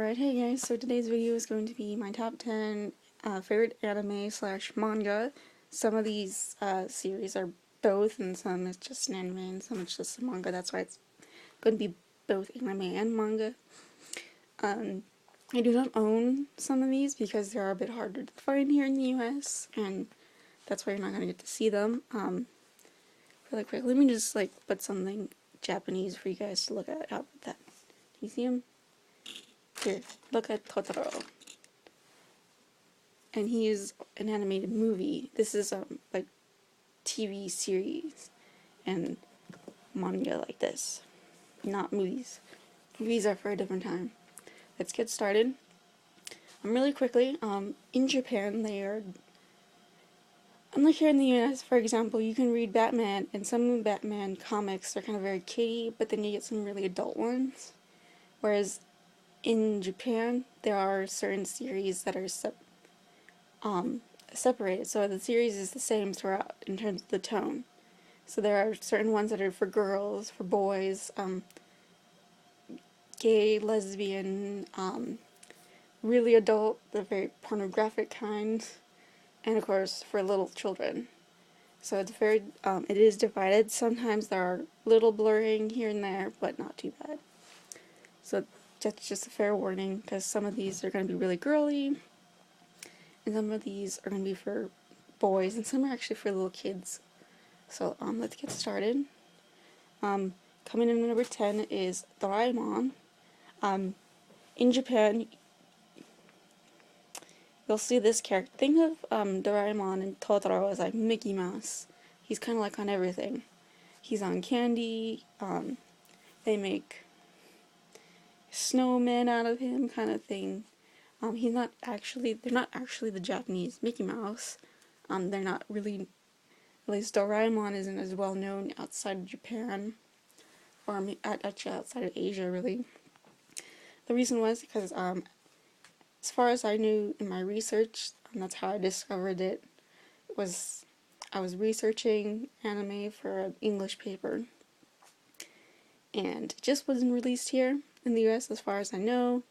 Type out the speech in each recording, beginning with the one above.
Alright, hey guys, so today's video is going to be my top 10 favorite anime slash manga. Some of these series are both, and some it's just an anime, and some it's just a manga. That's why it's going to be both anime and manga. I do not own some of these because they're a bit harder to find here in the US, and that's why you're not going to get to see them. Really quick, let me just put something Japanese for you guys to look at. How about that? Can you see them? Here, look at Totoro. And he is an animated movie. This is like TV series and manga like this, not movies. Movies are for a different time. Let's get started. Really quickly, in Japan they are, unlike here in the US, for example, you can read Batman, and some Batman comics are kind of very kiddie, but then you get some really adult ones. Whereas in Japan, there are certain series that are separated, so the series is the same throughout in terms of the tone. So there are certain ones that are for girls, for boys, gay, lesbian, really adult, the very pornographic kind, and of course for little children. So it's very, it is divided. Sometimes there are little blurring here and there, but not too bad. So that's just a fair warning, because some of these are going to be really girly, and some of these are going to be for boys, and some are actually for little kids. So let's get started. Coming in at number 10 is Doraemon. In Japan, you'll see this character. Think of Doraemon and Totoro as like Mickey Mouse. He's kind of like on everything. He's on candy. They make snowmen out of him, kind of thing. They're not actually the Japanese Mickey Mouse. They're not really, at least Doraemon isn't as well known outside of Japan, or actually outside of Asia, really. The reason was because, as far as I knew in my research, that's how I discovered it, was I was researching anime for an English paper, and it just wasn't released here in the US as far as I know.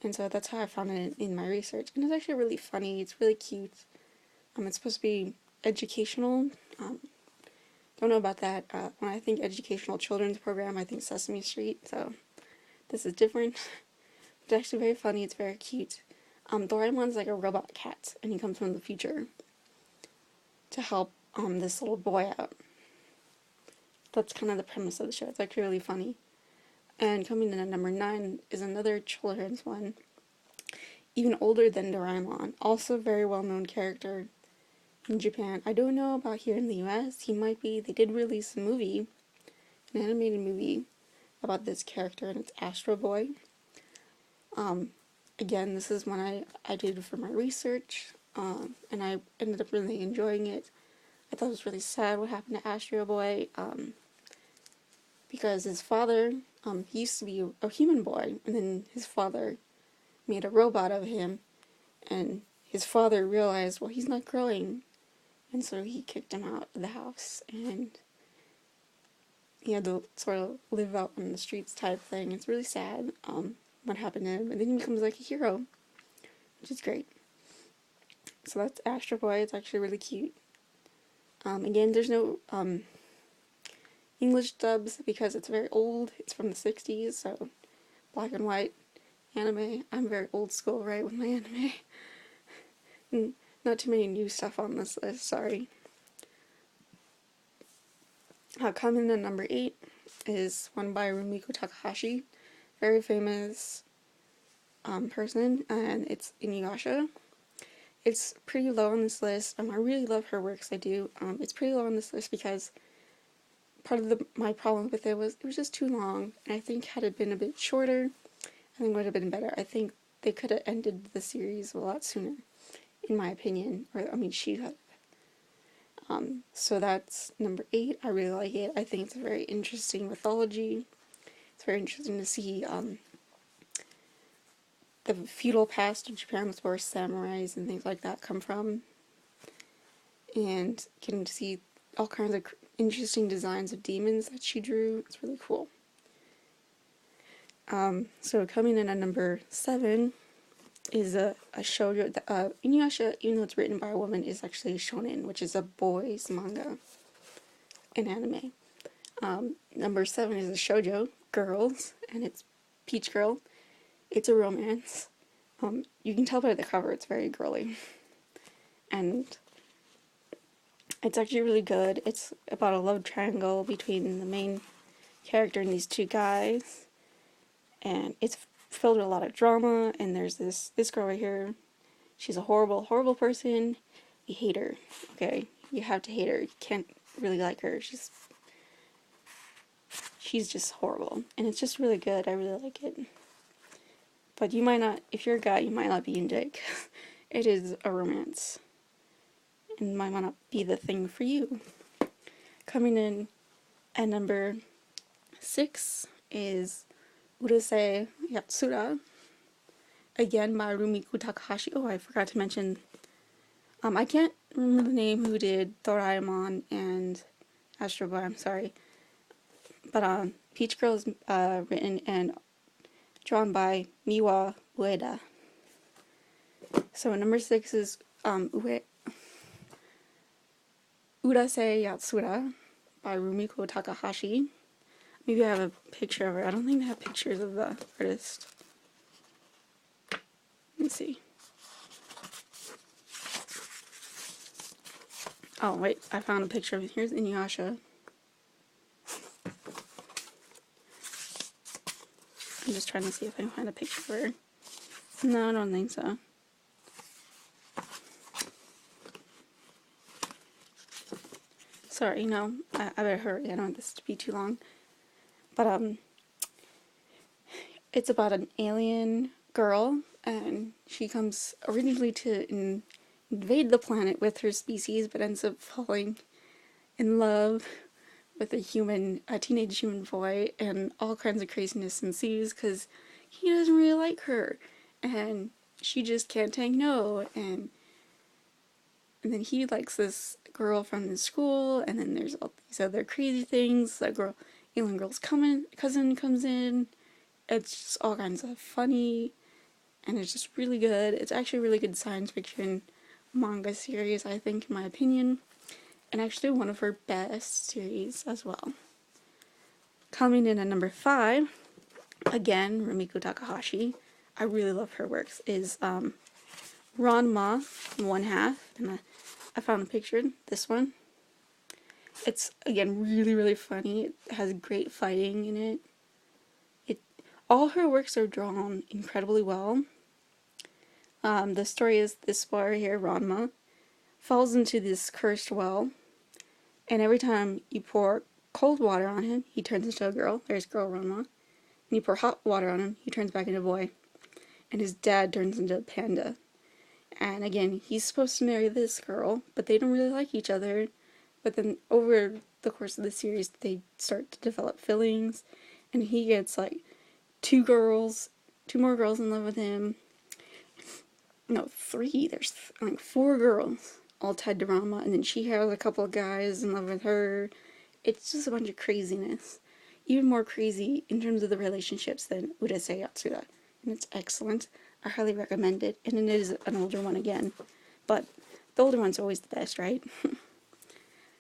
And so that's how I found it in my research. And it's actually really funny. It's really cute. It's supposed to be educational. Don't know about that. When I think educational children's program, I think Sesame Street. So this is different. It's actually very funny. It's very cute. Doraemon's like a robot cat, and he comes from the future to help this little boy out. That's kind of the premise of the show. It's actually really funny. And coming in at number 9 is another children's one, even older than Doraemon, also a very well-known character in Japan. I don't know about here in the US, he might be. They did release a movie, an animated movie, about this character, and it's Astro Boy. Again, this is one I did for my research, and I ended up really enjoying it. I thought it was really sad what happened to Astro Boy, because his father, he used to be a human boy, and then his father made a robot of him, and his father realized, well, he's not growing, and so he kicked him out of the house, and he had to sort of live out on the streets type thing. It's really sad, what happened to him, and then he becomes like a hero, which is great. So that's Astro Boy. It's actually really cute. Again, there's no, English dubs because it's very old. It's from the 60s, so black and white anime. I'm very old school, right, with my anime. Not too many new stuff on this list, sorry. Coming in at number 8 is one by Rumiko Takahashi, very famous person, and it's Inuyasha. It's pretty low on this list. I really love her works, I do. It's pretty low on this list because part of my problem with it was just too long, and I think had it been a bit shorter, I think it would have been better. I think they could have ended the series a lot sooner, in my opinion. She had. So that's number 8. I really like it. I think it's a very interesting mythology. It's very interesting to see the feudal past of Japan, where samurais and things like that come from, and getting to see all kinds of interesting designs of demons that she drew. It's really cool. So coming in at number 7 is a shoujo. Inuyasha, even though it's written by a woman, is actually shonen, which is a boys manga and anime. Number 7 is a shoujo, girls, and it's Peach Girl. It's a romance. You can tell by the cover it's very girly. And it's actually really good. It's about a love triangle between the main character and these two guys. And it's filled with a lot of drama, and there's this girl right here. She's a horrible, horrible person. You hate her, okay? You have to hate her. You can't really like her. She's just horrible. And it's just really good. I really like it. But you might not, if you're a guy, you might not be into it. It is a romance. And might not be the thing for you. Coming in at number 6 is Urusei Yatsura. Again by Rumiko Takahashi. Oh, I forgot to mention. I can't remember the name who did Doraemon and Astro Boy, I'm sorry. But Peach Girl is written and drawn by Miwa Ueda. So number 6 is Urusei Yatsura by Rumiko Takahashi. Maybe I have a picture of her. I don't think they have pictures of the artist. Let me see. Oh, wait. I found a picture of it. Here's Inuyasha. I'm just trying to see if I can find a picture of her. No, I don't think so. Sorry, no. I better hurry. I don't want this to be too long. But, it's about an alien girl, and she comes originally to invade the planet with her species, but ends up falling in love with a teenage human boy, and all kinds of craziness ensues because he doesn't really like her, and she just can't take no, and then he likes this girl from his school, and then there's all these other crazy things. That alien girl's cousin comes in. It's just all kinds of funny, and it's just really good. It's actually a really good science fiction manga series, I think, in my opinion, and actually one of her best series as well. Coming in at number 5, again, Rumiko Takahashi. I really love her works, is Ranma 1/2, and I found a picture, this one. It's, again, really, really funny. It has great fighting in it. All her works are drawn incredibly well. The story is this boy here, Ranma, falls into this cursed well, and every time you pour cold water on him, he turns into a girl. There's girl Ranma. And you pour hot water on him, he turns back into a boy. And his dad turns into a panda. And again, he's supposed to marry this girl, but they don't really like each other. But then over the course of the series, they start to develop feelings, and he gets like 2 more girls in love with him. No, 3. There's like 4 girls all tied to Ranma, and then she has a couple of guys in love with her. It's just a bunch of craziness. Even more crazy in terms of the relationships than Urusei Yatsura. And it's excellent. I highly recommend it. And it is an older one again. But the older one's always the best, right?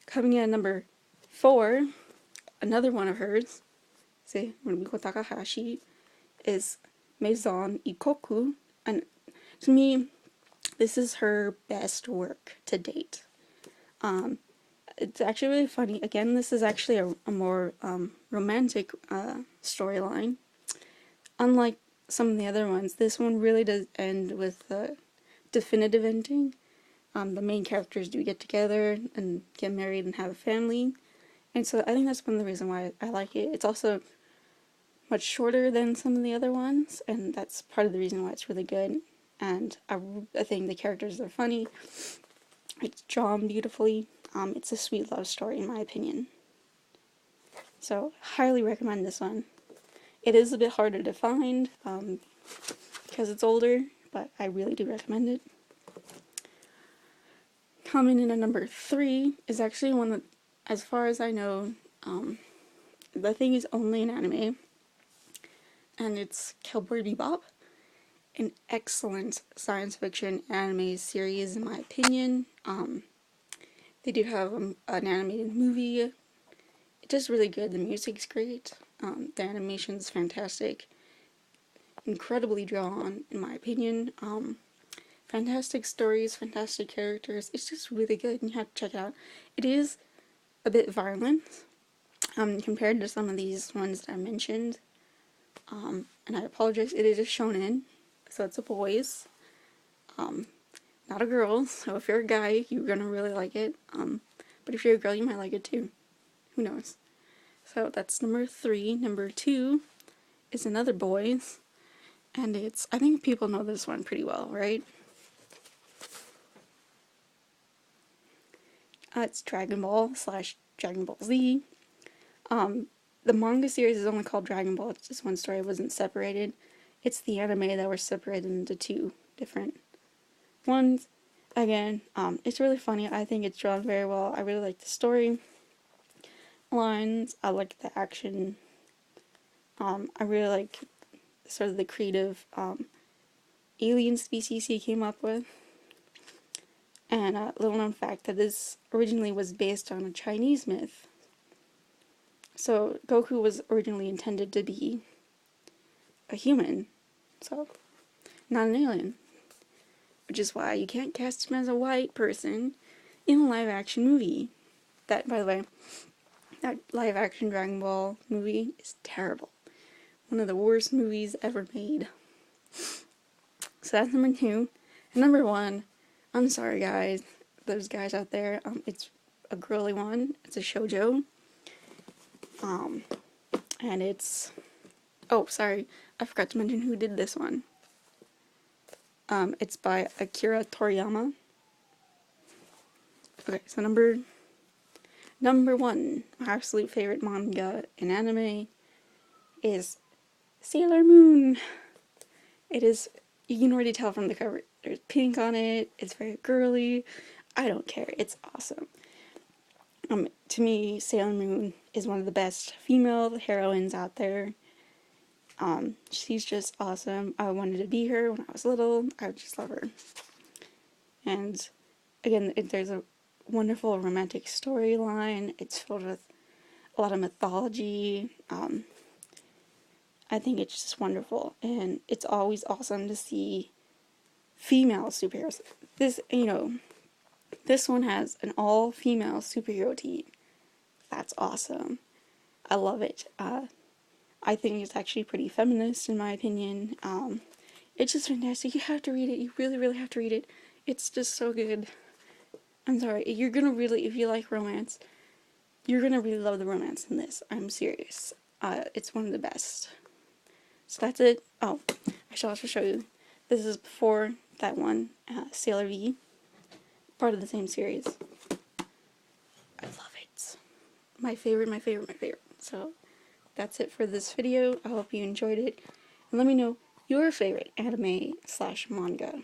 Coming in at number 4, another one of hers, say, Rumiko Takahashi, is Maison Ikoku. And to me, this is her best work to date. It's actually really funny. Again, this is actually a more romantic storyline. Unlike some of the other ones, this one really does end with a definitive ending. The main characters do get together and get married and have a family. And so I think that's one of the reasons why I like it. It's also much shorter than some of the other ones, and that's part of the reason why it's really good. And I think the characters are funny. It's drawn beautifully. It's a sweet love story, in my opinion. So, highly recommend this one. It is a bit harder to find because it's older, but I really do recommend it. Coming in at number 3 is actually one that, as far as I know, the thing is only an anime. and it's Cowboy Bebop, an excellent science fiction anime series in my opinion. They do have an animated movie. It's just really good. The music's great. The animation's fantastic. Incredibly drawn, in my opinion. Fantastic stories, fantastic characters. It's just really good, and you have to check it out. It is a bit violent, compared to some of these ones that I mentioned. And I apologize, it is a shonen, so it's a boys, not a girl. So if you're a guy, you're gonna really like it. But if you're a girl, you might like it too. Who knows? So that's number 3. Number 2 is another boys, and I think people know this one pretty well, right? It's Dragon Ball / Dragon Ball Z. The manga series is only called Dragon Ball. It's just one story. It wasn't separated. It's the anime that were separated into 2 different ones. Again, it's really funny. I think it's drawn very well. I really like the story lines. I like the action. I really like sort of the creative alien species he came up with. And a little known fact that this originally was based on a Chinese myth. So Goku was originally intended to be a human, so not an alien. Which is why you can't cast him as a white person in a live-action movie. That, by the way, that live-action Dragon Ball movie is terrible. One of the worst movies ever made. So that's number 2. And number 1, I'm sorry guys, those guys out there, it's a girly one. It's a shoujo. And it's, oh sorry, I forgot to mention who did this one. It's by Akira Toriyama. Okay, so number 1, my absolute favorite manga and anime is Sailor Moon. It is, you can already tell from the cover, there's pink on it, it's very girly. I don't care, it's awesome. To me, Sailor Moon is one of the best female heroines out there. She's just awesome. I wanted to be her when I was little. I just love her. And again, there's a wonderful romantic storyline. It's filled with a lot of mythology. I think it's just wonderful, and it's always awesome to see female superheroes. This one has an all-female superhero team. That's awesome. I love it. I think it's actually pretty feminist, in my opinion. It's just fantastic. You have to read it. You really, really have to read it. It's just so good. I'm sorry. You're gonna really, if you like romance, you're gonna really love the romance in this. I'm serious. It's one of the best. So that's it. Oh, I should also show you. This is before that one, Sailor V. Part of the same series. I love it. My favorite, my favorite, my favorite. So that's it for this video. I hope you enjoyed it. And let me know your favorite anime / manga.